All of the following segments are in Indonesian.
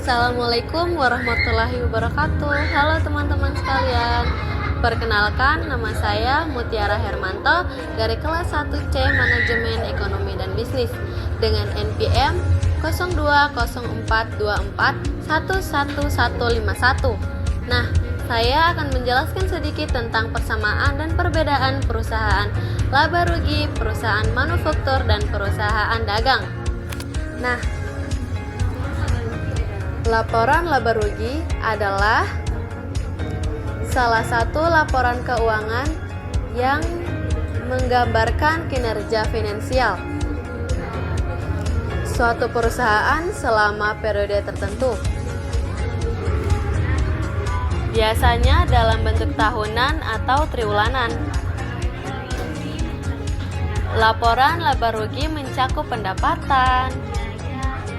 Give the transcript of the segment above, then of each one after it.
Assalamualaikum warahmatullahi wabarakatuh. Halo teman-teman sekalian. Perkenalkan, nama saya Mutiara Hermanto dari kelas 1C Manajemen Ekonomi dan Bisnis dengan NPM 020424111151. Nah, saya akan menjelaskan sedikit tentang persamaan dan perbedaan perusahaan laba rugi, perusahaan manufaktur, dan perusahaan dagang. Nah, laporan laba rugi adalah salah satu laporan keuangan yang menggambarkan kinerja finansial suatu perusahaan selama periode tertentu. Biasanya dalam bentuk tahunan atau triwulanan. Laporan laba rugi mencakup pendapatan,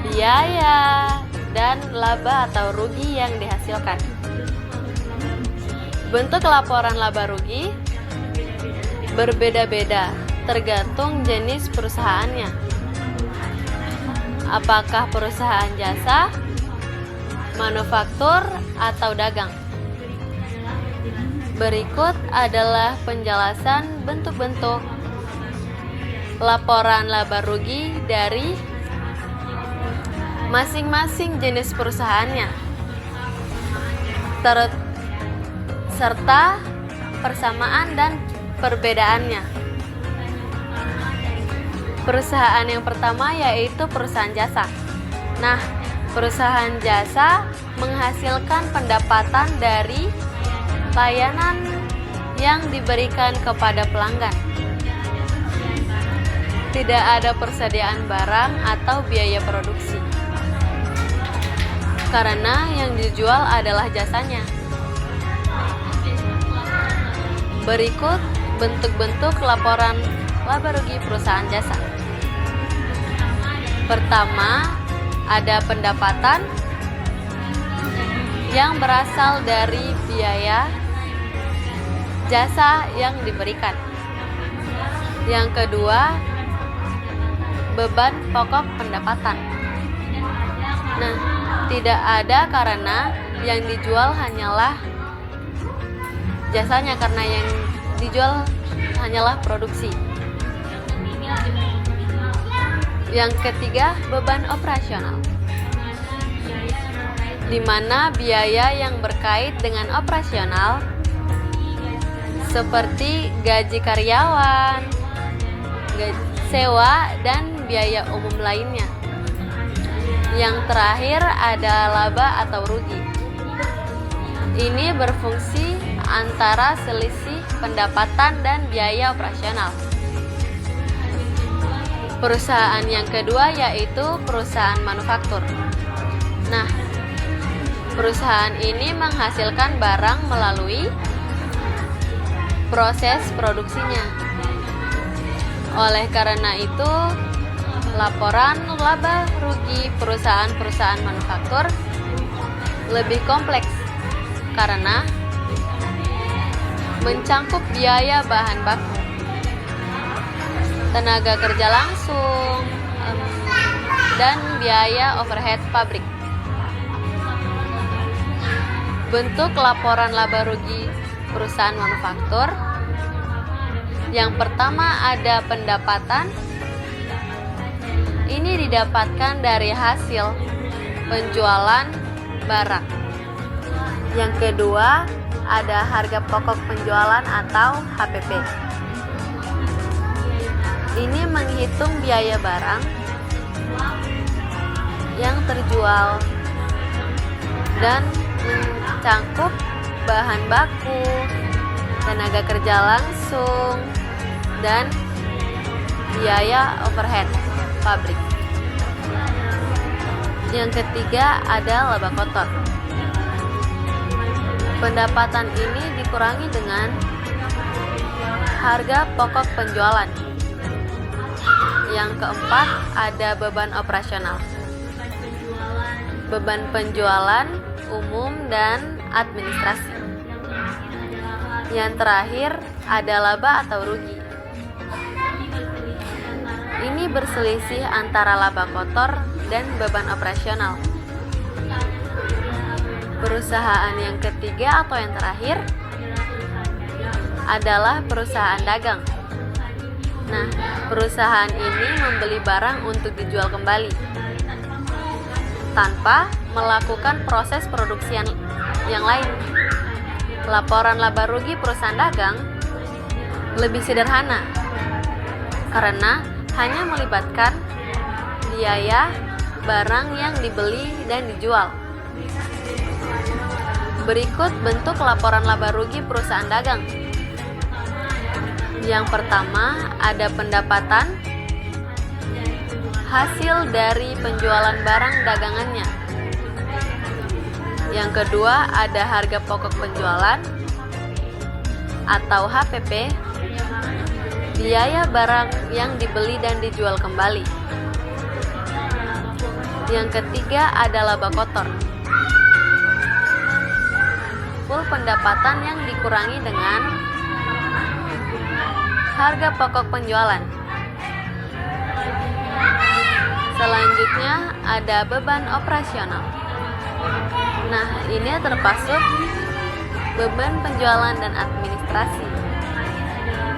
biaya, dan laba atau rugi yang dihasilkan. Bentuk laporan laba rugi berbeda-beda tergantung jenis perusahaannya. Apakah perusahaan jasa, manufaktur, atau dagang? Berikut adalah penjelasan bentuk-bentuk laporan laba rugi dari masing-masing jenis perusahaannya, serta persamaan dan perbedaannya. Perusahaan yang pertama yaitu perusahaan jasa. Nah, perusahaan jasa menghasilkan pendapatan dari layanan yang diberikan kepada pelanggan. Tidak ada persediaan barang atau biaya produksi, karena yang dijual adalah jasanya. Berikut bentuk-bentuk laporan laba rugi perusahaan jasa. Pertama, ada pendapatan yang berasal dari biaya jasa yang diberikan. Yang kedua, beban pokok pendapatan. Nah, tidak ada karena yang dijual hanyalah jasanya, karena yang dijual hanyalah produksi. Yang ketiga, beban operasional, di mana biaya yang berkait dengan operasional seperti gaji karyawan, sewa, dan biaya umum lainnya. Yang terakhir ada laba atau rugi. Ini berfungsi antara selisih pendapatan dan biaya operasional. Perusahaan yang kedua yaitu perusahaan manufaktur. Nah, perusahaan ini menghasilkan barang melalui proses produksinya. Oleh karena itu, laporan laba rugi perusahaan-perusahaan manufaktur lebih kompleks karena mencangkup biaya bahan baku, tenaga kerja langsung, dan biaya overhead pabrik. Bentuk laporan laba rugi perusahaan manufaktur. Yang pertama ada pendapatan. Ini didapatkan dari hasil penjualan barang. Yang kedua, ada harga pokok penjualan atau HPP. Ini menghitung biaya barang yang terjual dan mencangkup bahan baku, tenaga kerja langsung, dan biaya overhead pabrik. Yang ketiga ada laba kotor. Pendapatan ini dikurangi dengan harga pokok penjualan. Yang keempat ada beban operasional, beban penjualan umum dan administrasi. Yang terakhir ada laba atau rugi. Ini berselisih antara laba kotor dan beban operasional. Perusahaan yang ketiga atau yang terakhir adalah perusahaan dagang. Nah, perusahaan ini membeli barang untuk dijual kembali tanpa melakukan proses produksi yang lain. Laporan laba rugi perusahaan dagang lebih sederhana karena hanya melibatkan biaya barang yang dibeli dan dijual. Berikut bentuk laporan laba rugi perusahaan dagang. Yang pertama, ada pendapatan hasil dari penjualan barang dagangannya. Yang kedua, ada harga pokok penjualan atau HPP, biaya barang yang dibeli dan dijual kembali. Yang ketiga, ada laba kotor, full pendapatan yang dikurangi dengan harga pokok penjualan. Selanjutnya ada beban operasional. Nah, ini termasuk beban penjualan dan administrasi.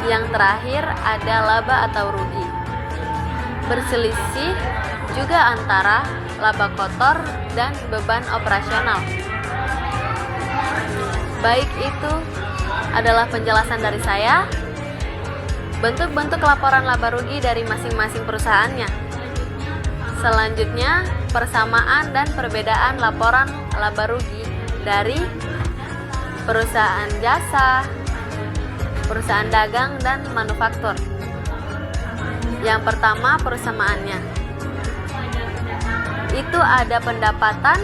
Yang terakhir ada laba atau rugi. Berselisih juga antara laba kotor dan beban operasional. Baik, itu adalah penjelasan dari saya. Bentuk-bentuk laporan laba rugi dari masing-masing perusahaannya. Selanjutnya, persamaan dan perbedaan laporan laba rugi dari perusahaan jasa, perusahaan dagang, dan manufaktur. Yang pertama, persamaannya. Itu ada pendapatan.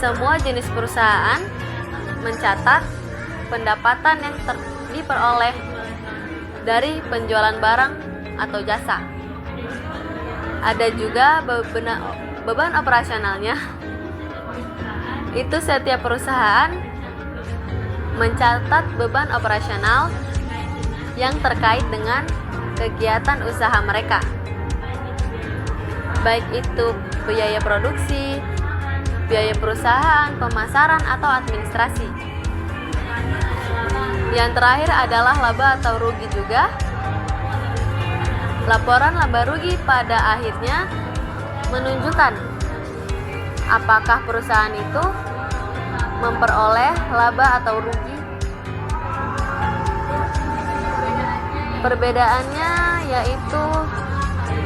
Semua jenis perusahaan mencatat pendapatan yang diperoleh dari penjualan barang atau jasa. Ada juga beban operasionalnya. Itu setiap perusahaan mencatat beban operasional yang terkait dengan kegiatan usaha mereka, baik itu biaya produksi, biaya perusahaan, pemasaran, atau administrasi. Yang terakhir adalah laba atau rugi juga. Laporan laba rugi pada akhirnya menunjukkan apakah perusahaan itu memperoleh laba atau rugi. Perbedaannya yaitu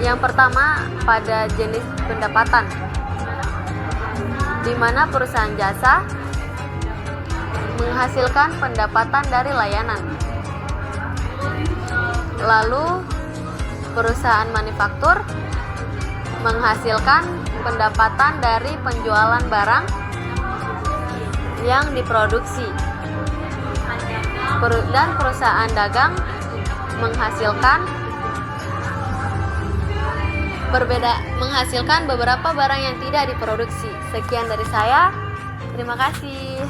yang pertama pada jenis pendapatan, di mana perusahaan jasa menghasilkan pendapatan dari layanan. Lalu perusahaan manufaktur menghasilkan pendapatan dari penjualan barang yang diproduksi. Dan perusahaan dagang menghasilkan beberapa barang yang tidak diproduksi. Sekian dari saya. Terima kasih.